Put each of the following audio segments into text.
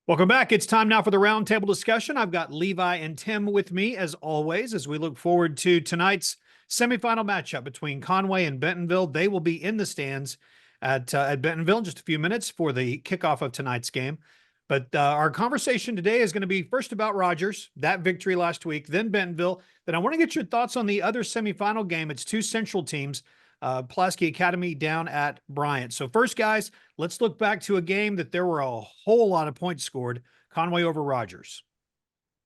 Welcome back. It's time now for the roundtable discussion. I've got Levi and Tim with me as always, as we look forward to tonight's semifinal matchup between Conway and Bentonville. They will be in the stands at Bentonville in just a few minutes for the kickoff of tonight's game. But our conversation today is going to be first about Rogers, that victory last week, then Bentonville. Then I want to get your thoughts on the other semifinal game. It's two Central teams, Pulaski Academy down at Bryant. So first, guys, let's look back to a game that there were a whole lot of points scored. Conway over Rogers.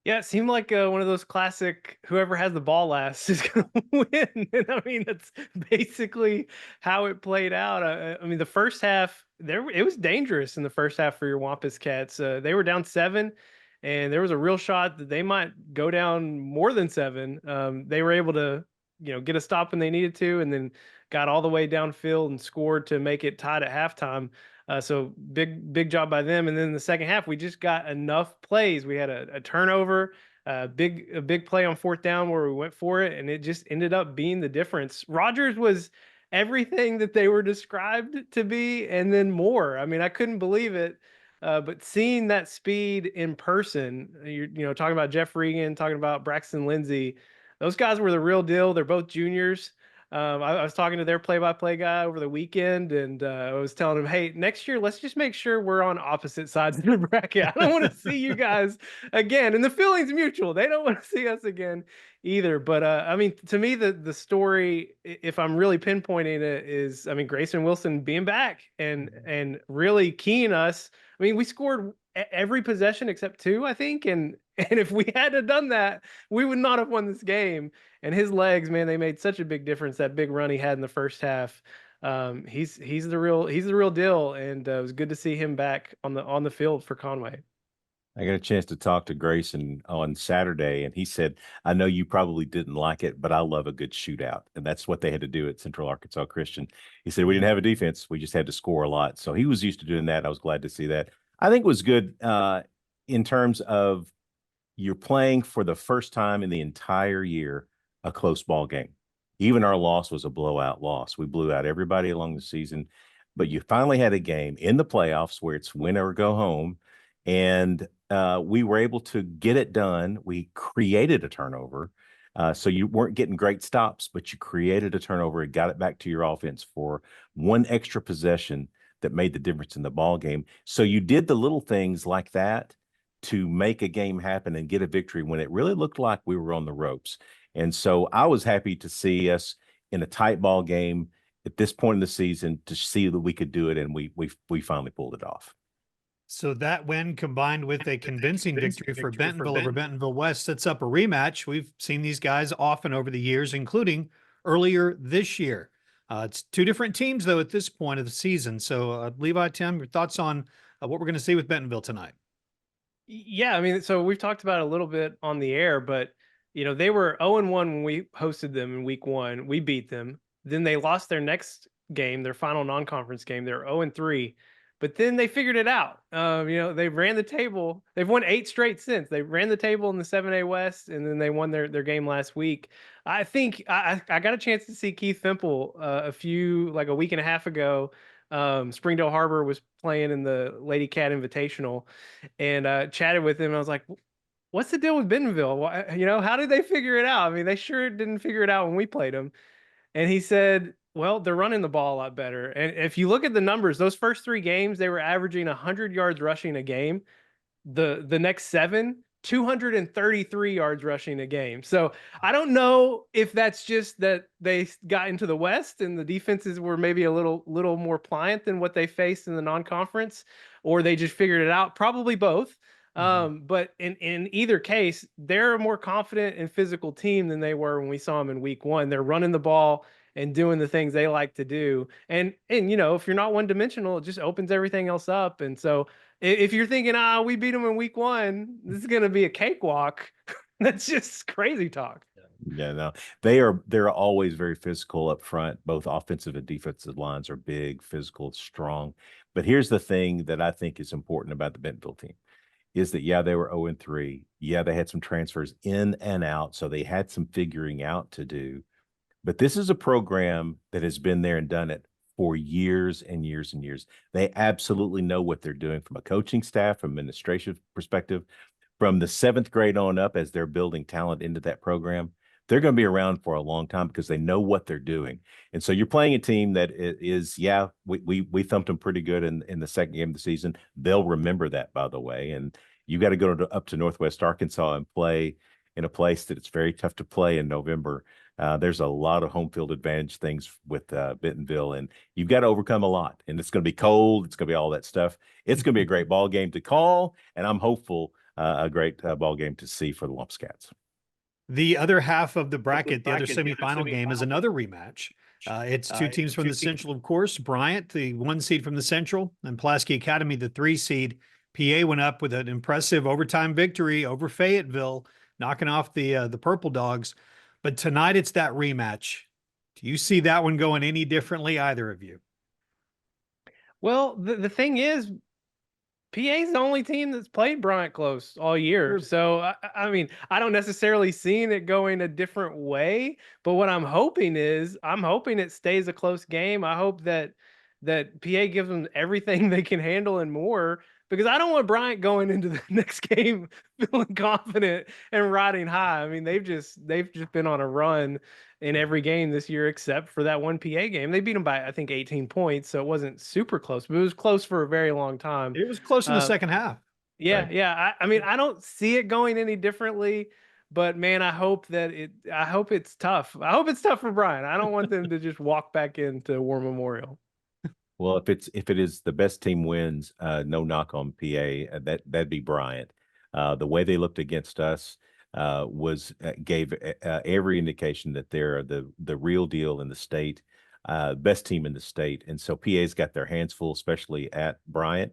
Yeah, it seemed like one of those classic whoever has the ball last is going to win. And I mean, that's basically how it played out. I mean, the first half, it was dangerous in the first half for your Wampus Cats. They were down 7, and there was a real shot that they might go down more than 7. They were able to, get a stop when they needed to, and then got all the way downfield and scored to make it tied at halftime. So big job by them. And then in the second half, we just got enough plays. We had a turnover, a big play on fourth down where we went for it, and it just ended up being the difference. Rogers was everything that they were described to be, and then more. I mean, I couldn't believe it. But seeing that speed in person, talking about Jeff Regan, talking about Braxton Lindsay, those guys were the real deal. They're both juniors. I was talking to their play-by-play guy over the weekend, and I was telling him, "Hey, next year, let's just make sure we're on opposite sides of the bracket. I don't want to see you guys again." And the feeling's mutual. They don't want to see us again either. But I mean, to me, the story, if I'm really pinpointing it, is I mean, Grayson Wilson being back and really keying us. I mean, we scored every possession except 2, I think, and if we had done that, we would not have won this game. And his legs, man, they made such a big difference. That big run he had in the first half. He's the real deal, and it was good to see him back on the field for Conway. I got a chance to talk to Grayson on Saturday, and he said, I know you probably didn't like it, but I love a good shootout. And that's what they had to do at Central Arkansas Christian. He said, we didn't have a defense. We just had to score a lot. So he was used to doing that. I was glad to see that. I think it was good in terms of you're playing for the first time in the entire year a close ball game. Even our loss was a blowout loss. We blew out everybody along the season, but you finally had a game in the playoffs where it's win or go home. And we were able to get it done. We created a turnover. So you weren't getting great stops, but you created a turnover and got it back to your offense for one extra possession that made the difference in the ball game. So you did the little things like that to make a game happen and get a victory when it really looked like we were on the ropes. And so I was happy to see us in a tight ball game at this point in the season to see that we could do it, and we finally pulled it off. So that win combined with a convincing victory for Bentonville over Bentonville West sets up a rematch. We've seen these guys often over the years, including earlier this year. It's two different teams, though, at this point of the season. So, Levi, Tim, your thoughts on what we're going to see with Bentonville tonight? Yeah, I mean, so we've talked about it a little bit on the air, but they were 0-1 when we hosted them in week 1. We beat them. Then they lost their next game, their final non-conference game. They're 0-3, but then they figured it out. They ran the table. They've won 8 straight since. They ran the table in the 7A West, and then they won their game last week. I think I got a chance to see Keith Fimple a week and a half ago. Springdale Harbor was playing in the Lady Cat Invitational, and chatted with him. I was like, "What's the deal with Bentonville? How did they figure it out? I mean, they sure didn't figure it out when we played them." And he said, "Well, they're running the ball a lot better. And if you look at the numbers, those first 3 games, they were averaging 100 yards rushing a game. The next 7, 233 yards rushing a game. So I don't know if that's just that they got into the West and the defenses were maybe a little more pliant than what they faced in the non-conference, or they just figured it out. Probably both. But in either case, they're a more confident and physical team than they were when we saw them in week 1. They're running the ball and doing the things they like to do. And if you're not one dimensional, it just opens everything else up. And so if you're thinking, we beat them in week 1, this is going to be a cakewalk. That's just crazy talk. Yeah, no, they're always very physical up front. Both offensive and defensive lines are big, physical, strong. But here's the thing that I think is important about the Bentonville team is that, yeah, they were 0-3. Yeah, they had some transfers in and out, so they had some figuring out to do. But this is a program that has been there and done it for years and years and years. They absolutely know what they're doing from a coaching staff, from administrative perspective, from the 7th grade on up as they're building talent into that program. They're going to be around for a long time because they know what they're doing. And so you're playing a team that is, yeah, we thumped them pretty good in the second game of the season. They'll remember that, by the way. And you got to go up to Northwest Arkansas and play in a place that it's very tough to play in November. There's a lot of home field advantage things with Bentonville, and you've got to overcome a lot. And it's going to be cold. It's going to be all that stuff. It's going to be a great ball game to call, and I'm hopeful a great ball game to see for the Wampus Cats. The other half of the bracket, the other semifinal game, is another rematch. It's two teams from the Central, of course. Bryant, the 1 seed from the Central, and Pulaski Academy, the 3 seed. PA went up with an impressive overtime victory over Fayetteville, knocking off the Purple Dogs. But tonight it's that rematch. Do you see that one going any differently, either of you? Well, the thing is, PA's the only team that's played Bryant close all year. So, I mean, I don't necessarily see it going a different way. But what I'm hoping it stays a close game. I hope that PA gives them everything they can handle and more, because I don't want Bryant going into the next game feeling confident and riding high. I mean, they've just been on a run in every game this year except for that one PA game. They beat them by, I think, 18 points, so it wasn't super close, but it was close for a very long time. It was close in the second half. Yeah, Right. yeah. I mean, I don't see it going any differently, but man, I hope it's tough. I hope it's tough for Brian. I don't want them to just walk back into War Memorial. Well, if it is the best team wins, no knock on PA, that'd be Bryant. The way they looked against us gave every indication that they're the real deal in the state, best team in the state, and so PA's got their hands full, especially at Bryant.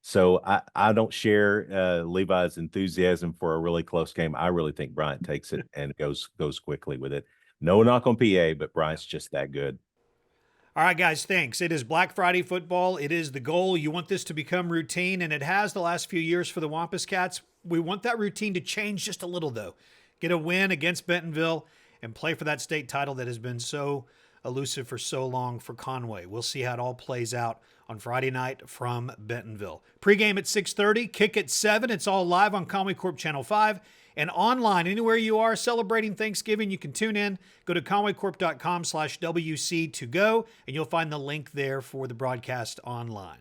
So I don't share Levi's enthusiasm for a really close game. I really think Bryant takes it and goes quickly with it. No knock on PA, but Bryant's just that good. All right, guys, thanks. It is Black Friday football. It is the goal. You want this to become routine, and it has the last few years for the Wampus Cats. We want that routine to change just a little, though. Get a win against Bentonville and play for that state title that has been so elusive for so long for Conway. We'll see how it all plays out on Friday night from Bentonville. Pre-game at 6:30, kick at 7. It's all live on Conway Corp Channel 5 and online. Anywhere you are celebrating Thanksgiving, you can tune in. Go to conwaycorp.com/WC to go, and you'll find the link there for the broadcast online.